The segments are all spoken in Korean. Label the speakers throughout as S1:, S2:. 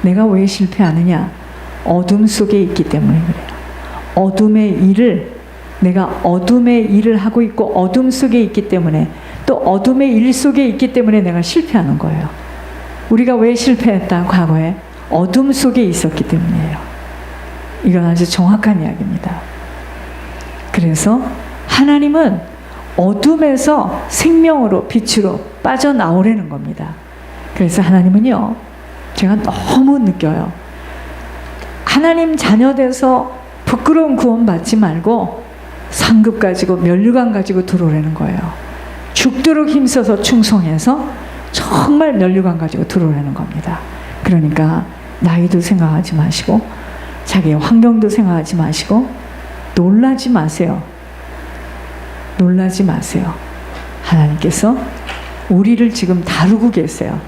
S1: 내가 왜 실패하느냐? 어둠 속에 있기 때문에 그래요. 내가 어둠의 일을 하고 있고 어둠 속에 있기 때문에, 또 어둠의 일 속에 있기 때문에 내가 실패하는 거예요. 우리가 왜 실패했다? 과거에 어둠 속에 있었기 때문이에요. 이건 아주 정확한 이야기입니다. 그래서 하나님은 어둠에서 생명으로, 빛으로 빠져나오려는 겁니다. 그래서 하나님은요, 제가 너무 느껴요. 하나님 자녀 돼서 부끄러운 구원 받지 말고 상급 가지고 면류관 가지고 들어오라는 거예요. 죽도록 힘써서 충성해서 정말 면류관 가지고 들어오라는 겁니다. 그러니까 나이도 생각하지 마시고 자기의 환경도 생각하지 마시고 놀라지 마세요. 놀라지 마세요. 하나님께서 우리를 지금 다루고 계세요.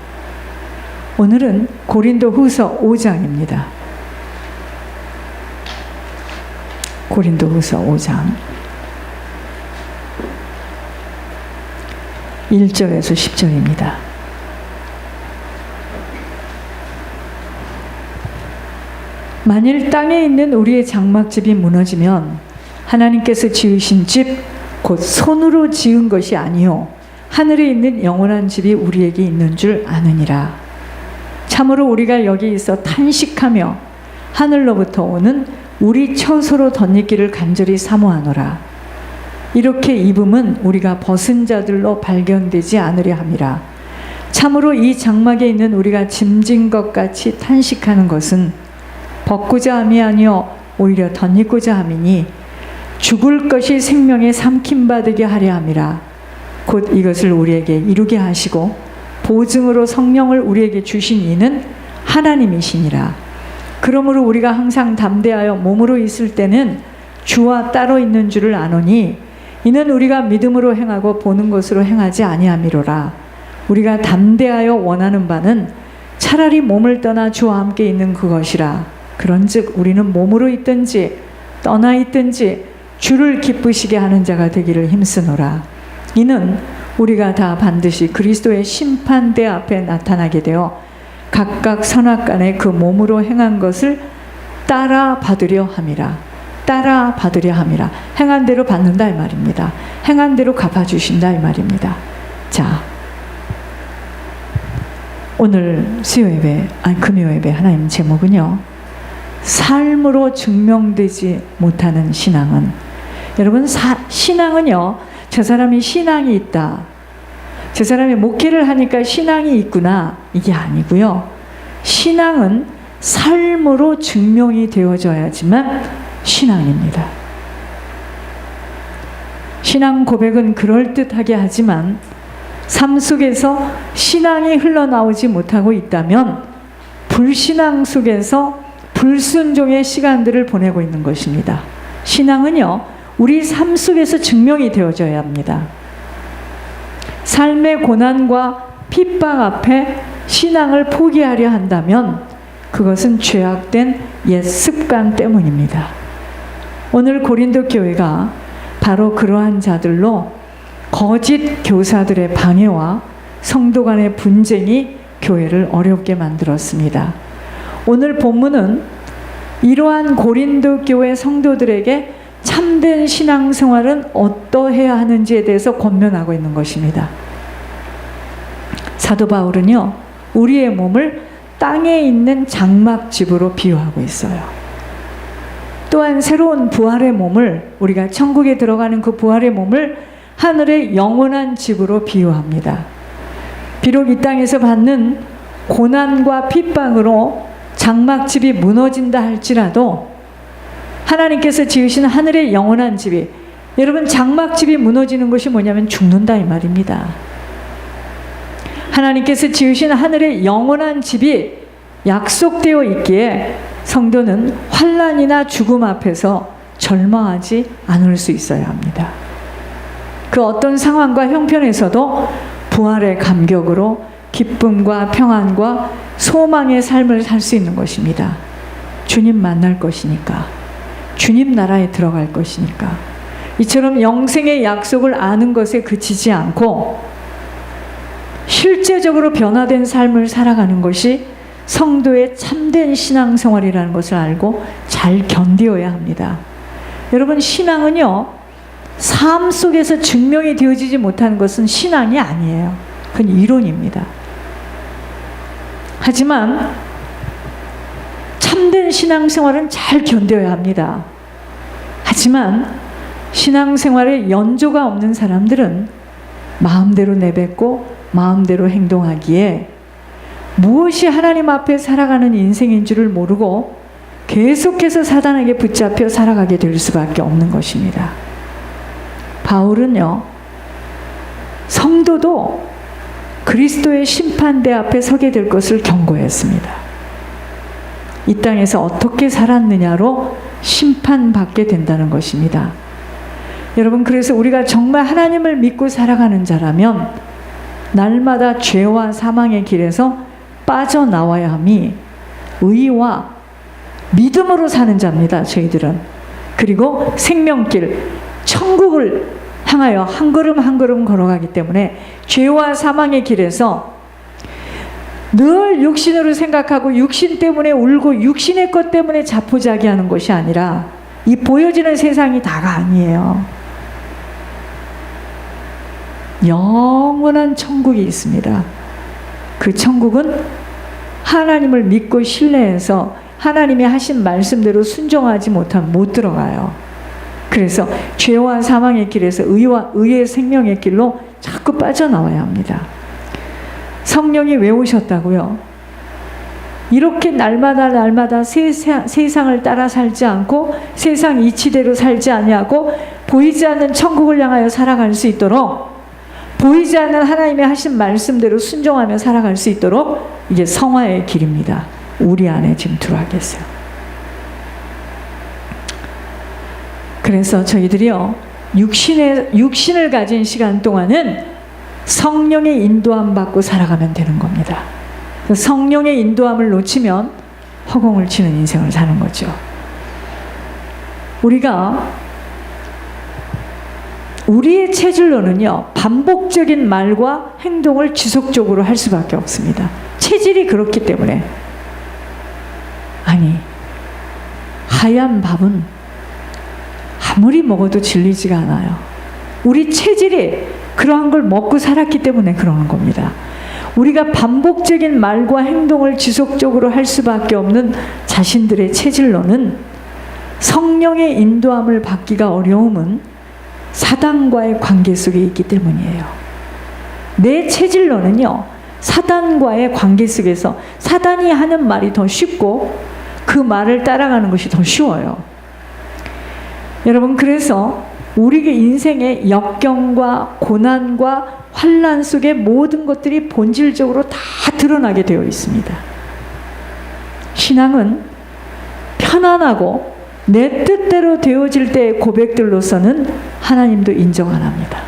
S1: 오늘은 고린도후서 5장입니다. 고린도후서 5장 1절에서 10절입니다. 만일 땅에 있는 우리의 장막집이 무너지면 하나님께서 지으신 집, 곧 손으로 지은 것이 아니요 하늘에 있는 영원한 집이 우리에게 있는 줄 아느니라. 참으로 우리가 여기 있어 탄식하며 하늘로부터 오는 우리 처소로 덧입기를 간절히 사모하노라. 이렇게 입음은 우리가 벗은 자들로 발견되지 않으려 함이라. 참으로 이 장막에 있는 우리가 짐진 것 같이 탄식하는 것은 벗고자 함이 아니요 오히려 덧입고자 함이니 죽을 것이 생명에 삼킴받게 하려 함이라. 곧 이것을 우리에게 이루게 하시고 보증으로 성령을 우리에게 주신 이는 하나님이시니라. 그러므로 우리가 항상 담대하여 몸으로 있을 때는 주와 따로 있는 줄을 아노니 이는 우리가 믿음으로 행하고 보는 것으로 행하지 아니함이로라. 우리가 담대하여 원하는 바는 차라리 몸을 떠나 주와 함께 있는 그것이라. 그런즉 우리는 몸으로 있든지 떠나 있든지 주를 기쁘시게 하는 자가 되기를 힘쓰노라. 이는 우리가 다 반드시 그리스도의 심판대 앞에 나타나게 되어 각각 선악간에 그 몸으로 행한 것을 따라 받으려 함이라. 따라 받으려 함이라. 행한 대로 받는다 이 말입니다. 행한 대로 갚아주신다 이 말입니다. 자, 오늘 금요 예배 하나님 제목은요, 삶으로 증명되지 못하는 신앙은. 여러분, 신앙은요, 저 사람이 신앙이 있다, 저 사람이 목회를 하니까 신앙이 있구나, 이게 아니고요. 신앙은 삶으로 증명이 되어져야지만 신앙입니다. 신앙 고백은 그럴듯하게 하지만 삶 속에서 신앙이 흘러나오지 못하고 있다면 불신앙 속에서 불순종의 시간들을 보내고 있는 것입니다. 신앙은요, 우리 삶 속에서 증명이 되어져야 합니다. 삶의 고난과 핍박 앞에 신앙을 포기하려 한다면 그것은 죄악된 옛 습관 때문입니다. 오늘 고린도 교회가 바로 그러한 자들로 거짓 교사들의 방해와 성도 간의 분쟁이 교회를 어렵게 만들었습니다. 오늘 본문은 이러한 고린도 교회 성도들에게 참된 신앙생활은 어떠해야 하는지에 대해서 권면하고 있는 것입니다. 사도 바울은요, 우리의 몸을 땅에 있는 장막집으로 비유하고 있어요. 또한 새로운 부활의 몸을, 우리가 천국에 들어가는 그 부활의 몸을 하늘의 영원한 집으로 비유합니다. 비록 이 땅에서 받는 고난과 핍박으로 장막집이 무너진다 할지라도 하나님께서 지으신 하늘의 영원한 집이, 여러분, 장막집이 무너지는 것이 뭐냐면 죽는다 이 말입니다. 하나님께서 지으신 하늘의 영원한 집이 약속되어 있기에 성도는 환난이나 죽음 앞에서 절망하지 않을 수 있어야 합니다. 그 어떤 상황과 형편에서도 부활의 감격으로 기쁨과 평안과 소망의 삶을 살 수 있는 것입니다. 주님 만날 것이니까, 주님 나라에 들어갈 것이니까. 이처럼 영생의 약속을 아는 것에 그치지 않고 실제적으로 변화된 삶을 살아가는 것이 성도의 참된 신앙생활이라는 것을 알고 잘 견디어야 합니다. 여러분, 신앙은요, 삶 속에서 증명이 되어지지 못하는 것은 신앙이 아니에요. 그건 이론입니다. 하지만 참된 신앙생활은 잘 견뎌야 합니다. 하지만 신앙생활에 연조가 없는 사람들은 마음대로 내뱉고 마음대로 행동하기에 무엇이 하나님 앞에 살아가는 인생인 줄을 모르고 계속해서 사단에게 붙잡혀 살아가게 될 수밖에 없는 것입니다. 바울은요, 성도도 그리스도의 심판대 앞에 서게 될 것을 경고했습니다. 이 땅에서 어떻게 살았느냐로 심판받게 된다는 것입니다. 여러분, 그래서 우리가 정말 하나님을 믿고 살아가는 자라면 날마다 죄와 사망의 길에서 빠져나와야 함이 의와 믿음으로 사는 자입니다. 저희들은. 그리고 생명길, 천국을 향하여 한 걸음 한 걸음 걸어가기 때문에 죄와 사망의 길에서 늘 육신으로 생각하고 육신 때문에 울고 육신의 것 때문에 자포자기하는 것이 아니라 이 보여지는 세상이 다가 아니에요. 영원한 천국이 있습니다. 그 천국은 하나님을 믿고 신뢰해서 하나님이 하신 말씀대로 순종하지 못하면 못 들어가요. 그래서 죄와 사망의 길에서 의의 생명의 길로 자꾸 빠져나와야 합니다. 성령이 왜 오셨다고요? 이렇게 날마다 세상을 따라 살지 않고 세상 이치대로 살지 아니하고 보이지 않는 천국을 향하여 살아갈 수 있도록, 보이지 않는 하나님의 하신 말씀대로 순종하며 살아갈 수 있도록, 이게 성화의 길입니다. 우리 안에 지금 들어와 계세요. 그래서 저희들이요, 육신을 가진 시간 동안은 성령의 인도함 받고 살아가면 되는 겁니다. 성령의 인도함을 놓치면 허공을 치는 인생을 사는 거죠. 우리의 체질로는요, 반복적인 말과 행동을 지속적으로 할 수밖에 없습니다. 체질이 그렇기 때문에. 아니, 하얀 밥은 아무리 먹어도 질리지가 않아요. 우리 체질이 그러한 걸 먹고 살았기 때문에 그러는 겁니다. 우리가 반복적인 말과 행동을 지속적으로 할 수밖에 없는 자신들의 체질로는 성령의 인도함을 받기가 어려움은 사단과의 관계 속에 있기 때문이에요. 내 체질로는요, 사단과의 관계 속에서 사단이 하는 말이 더 쉽고 그 말을 따라가는 것이 더 쉬워요. 여러분, 그래서 우리의 인생의 역경과 고난과 환난 속에 모든 것들이 본질적으로 다 드러나게 되어 있습니다. 신앙은 편안하고 내 뜻대로 되어질 때의 고백들로서는 하나님도 인정 안 합니다.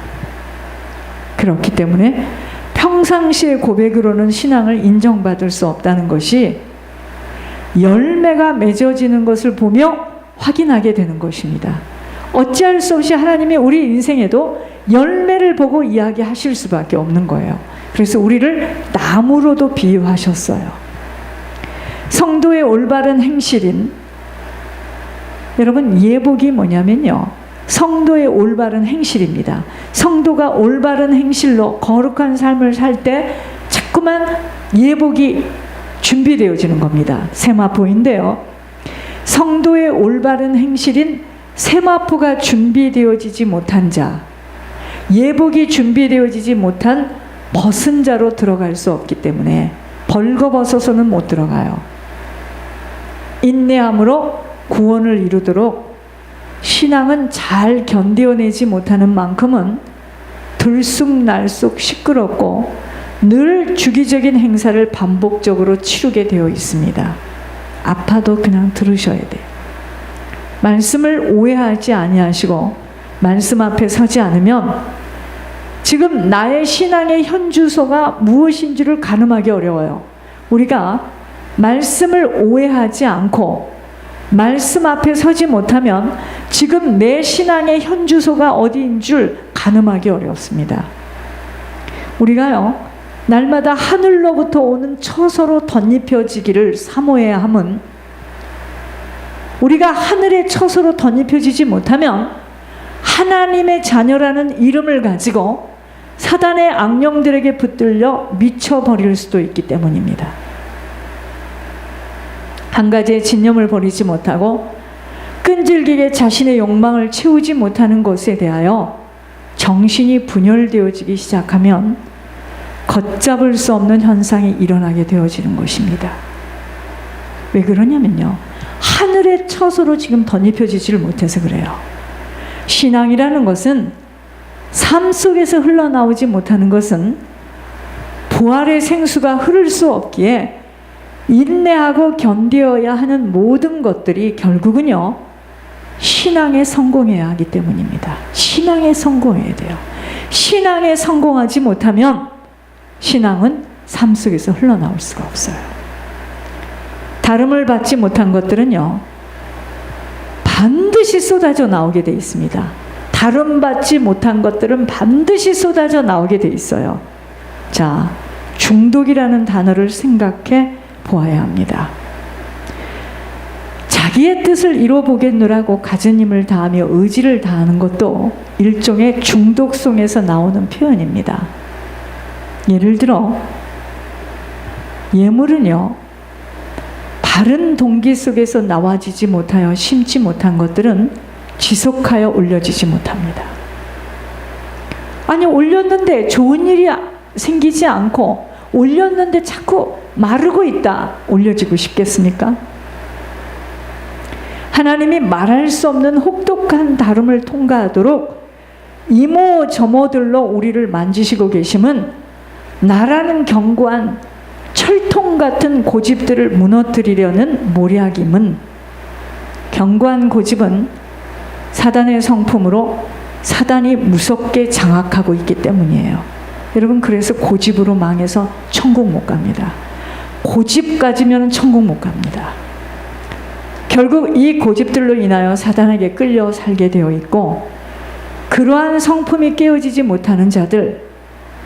S1: 그렇기 때문에 평상시의 고백으로는 신앙을 인정받을 수 없다는 것이 열매가 맺어지는 것을 보며 확인하게 되는 것입니다. 어찌할 수 없이 하나님이 우리 인생에도 열매를 보고 이야기하실 수밖에 없는 거예요. 그래서 우리를 나무로도 비유하셨어요. 성도의 올바른 행실인, 여러분, 예복이 뭐냐면요, 성도의 올바른 행실입니다. 성도가 올바른 행실로 거룩한 삶을 살 때 자꾸만 예복이 준비되어지는 겁니다. 세마포인데요, 성도의 올바른 행실인 세마포가 준비되어지지 못한 자, 예복이 준비되어지지 못한 벗은 자로 들어갈 수 없기 때문에 벌거벗어서는 못 들어가요. 인내함으로 구원을 이루도록 신앙은 잘 견뎌내지 못하는 만큼은 들쑥날쑥 시끄럽고 늘 주기적인 행사를 반복적으로 치르게 되어 있습니다. 아파도 그냥 들으셔야 돼요. 말씀을 오해하지 아니하시고 말씀 앞에 서지 않으면 지금 나의 신앙의 현주소가 무엇인지를 가늠하기 어려워요. 우리가 말씀을 오해하지 않고 말씀 앞에 서지 못하면 지금 내 신앙의 현주소가 어디인 줄 가늠하기 어렵습니다. 우리가요, 날마다 하늘로부터 오는 처소로 덧입혀지기를 사모해야 함은, 우리가 하늘의 처소로 덧입혀지지 못하면 하나님의 자녀라는 이름을 가지고 사단의 악령들에게 붙들려 미쳐버릴 수도 있기 때문입니다. 한 가지의 진념을 버리지 못하고 끈질기게 자신의 욕망을 채우지 못하는 것에 대하여 정신이 분열되어지기 시작하면 걷잡을 수 없는 현상이 일어나게 되어지는 것입니다. 왜 그러냐면요, 하늘의 처소로 지금 덧입혀지지를 못해서 그래요. 신앙이라는 것은, 삶 속에서 흘러나오지 못하는 것은 부활의 생수가 흐를 수 없기에 인내하고 견뎌야 하는 모든 것들이 결국은요, 신앙에 성공해야 하기 때문입니다. 신앙에 성공해야 돼요. 신앙에 성공하지 못하면 신앙은 삶 속에서 흘러나올 수가 없어요. 다름을 받지 못한 것들은요, 반드시 쏟아져 나오게 돼 있습니다. 다름받지 못한 것들은 반드시 쏟아져 나오게 돼 있어요. 자, 중독이라는 단어를 생각해 보아야 합니다. 자기의 뜻을 이뤄보겠노라고 가진 힘을 다하며 의지를 다하는 것도 일종의 중독성에서 나오는 표현입니다. 예를 들어, 예물은요, 바른 동기 속에서 나와지지 못하여 심지 못한 것들은 지속하여 올려지지 못합니다. 아니, 올렸는데 좋은 일이 생기지 않고 올렸는데 자꾸 마르고 있다. 올려지고 싶겠습니까? 하나님이 말할 수 없는 혹독한 다름을 통과하도록 이모저모들로 우리를 만지시고 계심은, 나라는 견고한 철통 같은 고집들을 무너뜨리려는 모략임은, 견고한 고집은 사단의 성품으로 사단이 무섭게 장악하고 있기 때문이에요. 여러분, 그래서 고집으로 망해서 천국 못 갑니다. 고집 가지면 천국 못 갑니다. 결국 이 고집들로 인하여 사단에게 끌려 살게 되어 있고, 그러한 성품이 깨어지지 못하는 자들,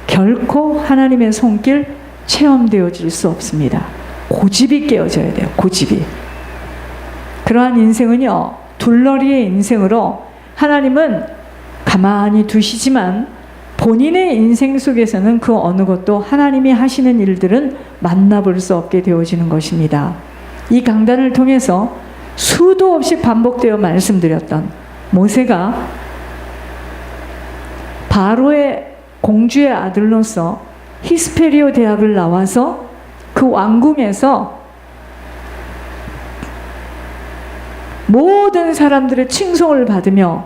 S1: 결코 하나님의 손길 체험되어질 수 없습니다. 고집이 깨어져야 돼요. 고집이. 그러한 인생은요, 둘러리의 인생으로 하나님은 가만히 두시지만 본인의 인생 속에서는 그 어느 것도 하나님이 하시는 일들은 만나볼 수 없게 되어지는 것입니다. 이 강단을 통해서 수도 없이 반복되어 말씀드렸던 모세가 바로의 공주의 아들로서 히스페리오 대학을 나와서 그 왕궁에서 모든 사람들의 칭송을 받으며,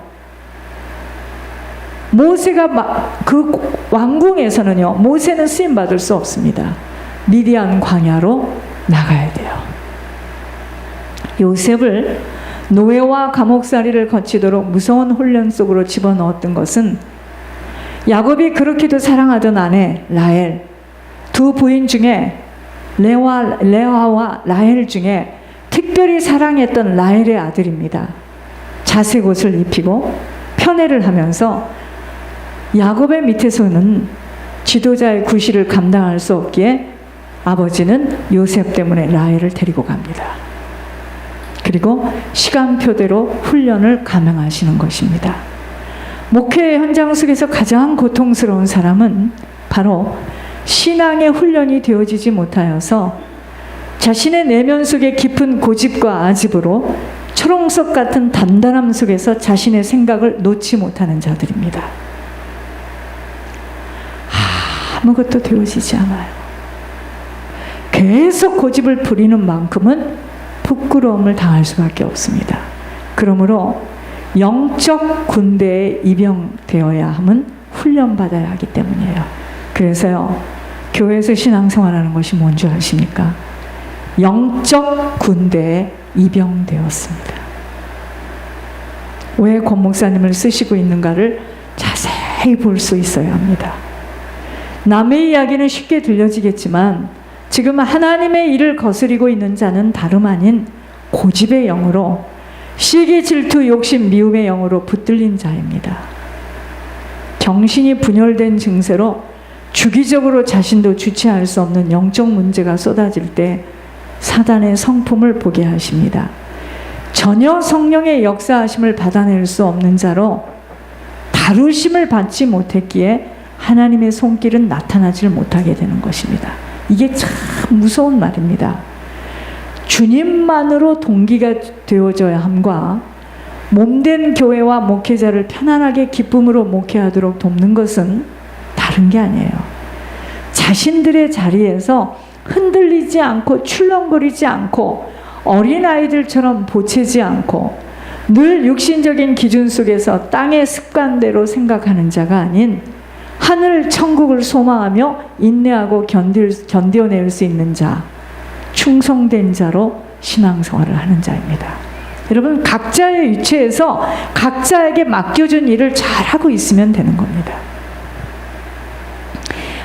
S1: 모세가 그 왕궁에서는요, 모세는 쓰임 받을 수 없습니다. 미디안 광야로 나가야 돼요. 요셉을 노예와 감옥살이를 거치도록 무서운 혼란 속으로 집어넣었던 것은, 야곱이 그렇게도 사랑하던 아내 라헬, 두 부인 중에 레아와 라헬 중에 특별히 사랑했던 라헬의 아들입니다. 자색 옷을 입히고 편애를 하면서 야곱의 밑에서는 지도자의 구실을 감당할 수 없기에 아버지는 요셉 때문에 라헬을 데리고 갑니다. 그리고 시간표대로 훈련을 감행하시는 것입니다. 목회 현장 속에서 가장 고통스러운 사람은 바로 신앙의 훈련이 되어지지 못하여서 자신의 내면 속에 깊은 고집과 아집으로 초롱석 같은 단단함 속에서 자신의 생각을 놓지 못하는 자들입니다. 아무것도 되어지지 않아요. 계속 고집을 부리는 만큼은 부끄러움을 당할 수밖에 없습니다. 그러므로 영적 군대에 입영되어야 함은 훈련받아야 하기 때문이에요. 그래서요, 교회에서 신앙생활하는 것이 뭔지 아십니까? 영적 군대에 입영되었습니다. 왜 권 목사님을 쓰시고 있는가를 자세히 볼 수 있어야 합니다. 남의 이야기는 쉽게 들려지겠지만 지금 하나님의 일을 거스리고 있는 자는 다름 아닌 고집의 영으로, 시기, 질투, 욕심, 미움의 영으로 붙들린 자입니다. 정신이 분열된 증세로 주기적으로 자신도 주체할 수 없는 영적 문제가 쏟아질 때 사단의 성품을 보게 하십니다. 전혀 성령의 역사하심을 받아낼 수 없는 자로 다루심을 받지 못했기에 하나님의 손길은 나타나질 못하게 되는 것입니다. 이게 참 무서운 말입니다. 주님만으로 동기가 되어져야 함과 몸된 교회와 목회자를 편안하게 기쁨으로 목회하도록 돕는 것은 다른 게 아니에요. 자신들의 자리에서 흔들리지 않고 출렁거리지 않고 어린아이들처럼 보채지 않고 늘 육신적인 기준 속에서 땅의 습관대로 생각하는 자가 아닌 하늘 천국을 소망하며 인내하고 견뎌낼 수 있는 자, 충성된 자로 신앙생활을 하는 자입니다. 여러분, 각자의 위치에서 각자에게 맡겨준 일을 잘하고 있으면 되는 겁니다.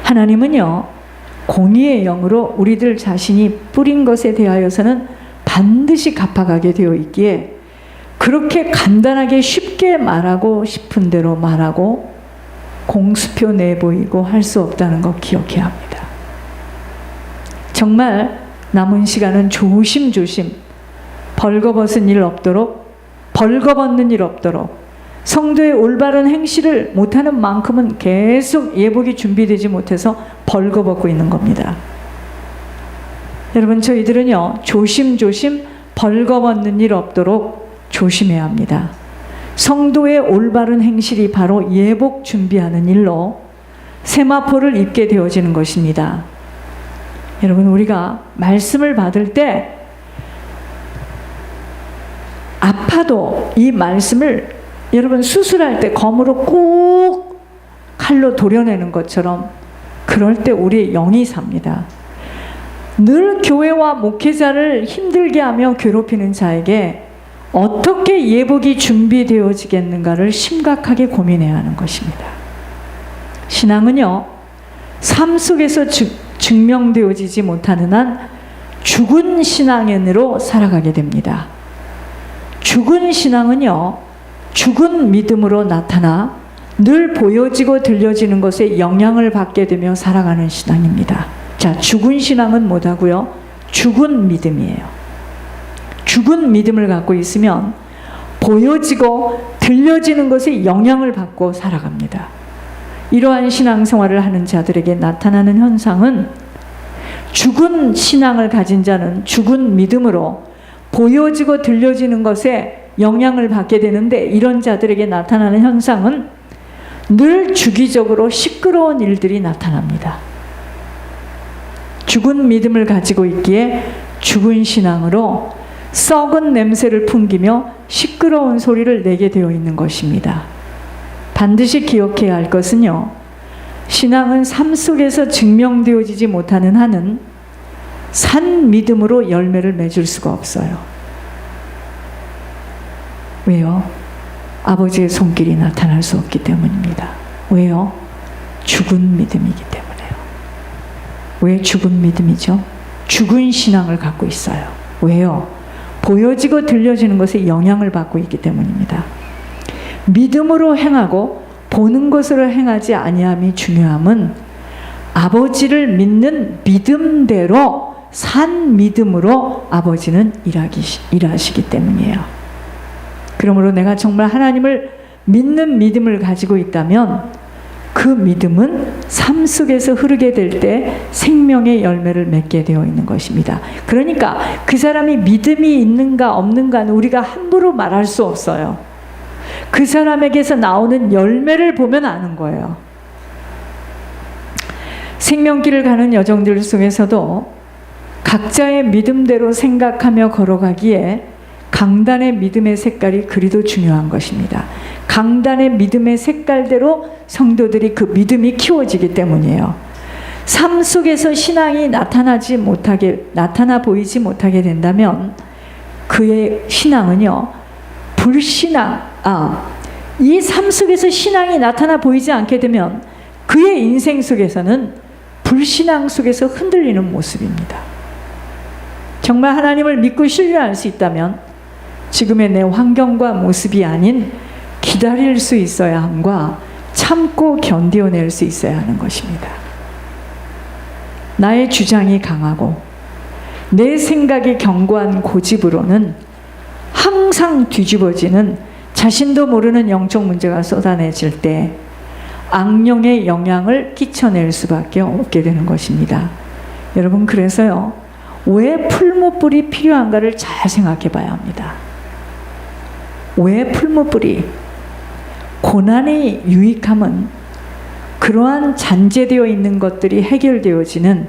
S1: 하나님은요, 공의의 영으로 우리들 자신이 뿌린 것에 대하여서는 반드시 갚아가게 되어 있기에 그렇게 간단하게 쉽게 말하고 싶은 대로 말하고 공수표 내보이고 할 수 없다는 거 기억해야 합니다. 정말 남은 시간은 조심조심 벌거벗은 일 없도록, 벌거벗는 일 없도록 성도의 올바른 행실을 못하는 만큼은 계속 예복이 준비되지 못해서 벌거벗고 있는 겁니다. 여러분, 저희들은요, 조심조심 벌거벗는 일 없도록 조심해야 합니다. 성도의 올바른 행실이 바로 예복 준비하는 일로 세마포를 입게 되어지는 것입니다. 여러분, 우리가 말씀을 받을 때 아파도 이 말씀을 여러분 수술할 때 검으로 꼭 칼로 도려내는 것처럼 그럴 때 우리의 영이 삽니다. 늘 교회와 목회자를 힘들게 하며 괴롭히는 자에게 어떻게 예복이 준비되어지겠는가를 심각하게 고민해야 하는 것입니다. 신앙은요, 삶 속에서 증명되어지지 못하는 한 죽은 신앙인으로 살아가게 됩니다. 죽은 신앙은요, 죽은 믿음으로 나타나 늘 보여지고 들려지는 것에 영향을 받게 되며 살아가는 신앙입니다. 자, 죽은 신앙은 뭐다고요? 죽은 믿음이에요. 죽은 믿음을 갖고 있으면 보여지고 들려지는 것에 영향을 받고 살아갑니다. 이러한 신앙생활을 하는 자들에게 나타나는 현상은 죽은 신앙을 가진 자는 죽은 믿음으로 보여지고 들려지는 것에 영향을 받게 되는데, 이런 자들에게 나타나는 현상은 늘 주기적으로 시끄러운 일들이 나타납니다. 죽은 믿음을 가지고 있기에 죽은 신앙으로 썩은 냄새를 풍기며 시끄러운 소리를 내게 되어 있는 것입니다. 반드시 기억해야 할 것은요, 신앙은 삶 속에서 증명되어지지 못하는 한은 산 믿음으로 열매를 맺을 수가 없어요. 왜요? 아버지의 손길이 나타날 수 없기 때문입니다. 왜요? 죽은 믿음이기 때문에요. 왜 죽은 믿음이죠? 죽은 신앙을 갖고 있어요. 왜요? 보여지고 들려지는 것에 영향을 받고 있기 때문입니다. 믿음으로 행하고 보는 것으로 행하지 아니함이 중요함은 아버지를 믿는 믿음대로 산 믿음으로 아버지는 일하시기 때문이에요. 그러므로 내가 정말 하나님을 믿는 믿음을 가지고 있다면 그 믿음은 삶 속에서 흐르게 될 때 생명의 열매를 맺게 되어 있는 것입니다. 그러니까 그 사람이 믿음이 있는가 없는가는 우리가 함부로 말할 수 없어요. 그 사람에게서 나오는 열매를 보면 아는 거예요. 생명길을 가는 여정들 속에서도 각자의 믿음대로 생각하며 걸어가기에 강단의 믿음의 색깔이 그리도 중요한 것입니다. 강단의 믿음의 색깔대로 성도들이 그 믿음이 키워지기 때문이에요. 삶 속에서 신앙이 나타나 보이지 못하게 된다면 그의 신앙은요, 이 삶 속에서 신앙이 나타나 보이지 않게 되면 그의 인생 속에서는 불신앙 속에서 흔들리는 모습입니다. 정말 하나님을 믿고 신뢰할 수 있다면 지금의 내 환경과 모습이 아닌 기다릴 수 있어야 함과 참고 견뎌낼 수 있어야 하는 것입니다. 나의 주장이 강하고 내 생각이 견고한 고집으로는 항상 뒤집어지는 자신도 모르는 영적 문제가 쏟아내질 때 악령의 영향을 끼쳐낼 수밖에 없게 되는 것입니다. 여러분, 그래서요, 왜 풀무불이 필요한가를 잘 생각해 봐야 합니다. 왜 풀무불이? 고난의 유익함은 그러한 잔재되어 있는 것들이 해결되어지는,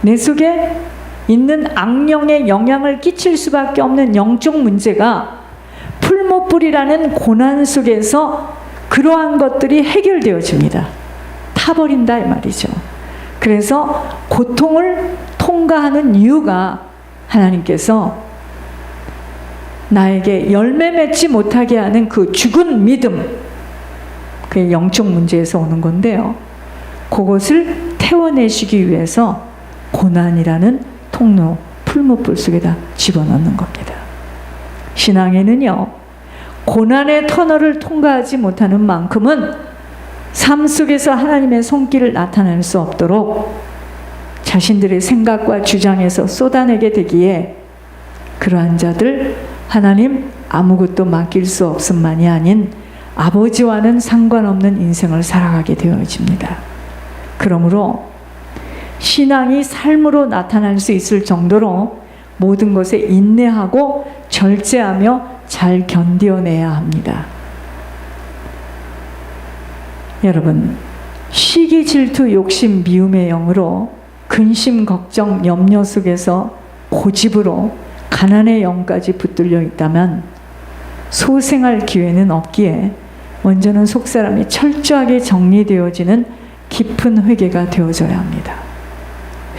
S1: 내 속에 있는 악령의 영향을 끼칠 수밖에 없는 영적 문제가 풀무불이라는 고난 속에서 그러한 것들이 해결되어집니다. 타버린다 이 말이죠. 그래서 고통을 통과하는 이유가 하나님께서 나에게 열매 맺지 못하게 하는 그 죽은 믿음, 그게 영적 문제에서 오는 건데요, 그것을 태워내시기 위해서 고난이라는 통로, 풀무불 속에다 집어넣는 겁니다. 신앙에는요, 고난의 터널을 통과하지 못하는 만큼은 삶 속에서 하나님의 손길을 나타낼 수 없도록 자신들의 생각과 주장에서 쏟아내게 되기에 그러한 자들 하나님 아무것도 맡길 수 없음만이 아닌 아버지와는 상관없는 인생을 살아가게 되어집니다. 그러므로 신앙이 삶으로 나타날 수 있을 정도로 모든 것에 인내하고 절제하며 잘 견뎌내야 합니다. 여러분, 시기, 질투, 욕심, 미움의 영으로 근심, 걱정, 염려 속에서 고집으로 가난의 영까지 붙들려 있다면 소생할 기회는 없기에 먼저는 속사람이 철저하게 정리되어지는 깊은 회개가 되어져야 합니다.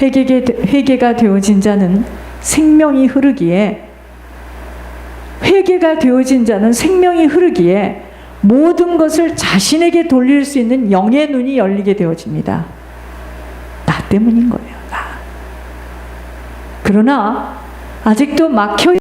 S1: 회개가 되어진 자는 생명이 흐르기에, 회개가 되어진 자는 생명이 흐르기에 모든 것을 자신에게 돌릴 수 있는 영의 눈이 열리게 되어집니다. 나 때문인 거예요, 나. 그러나 아직도 막혀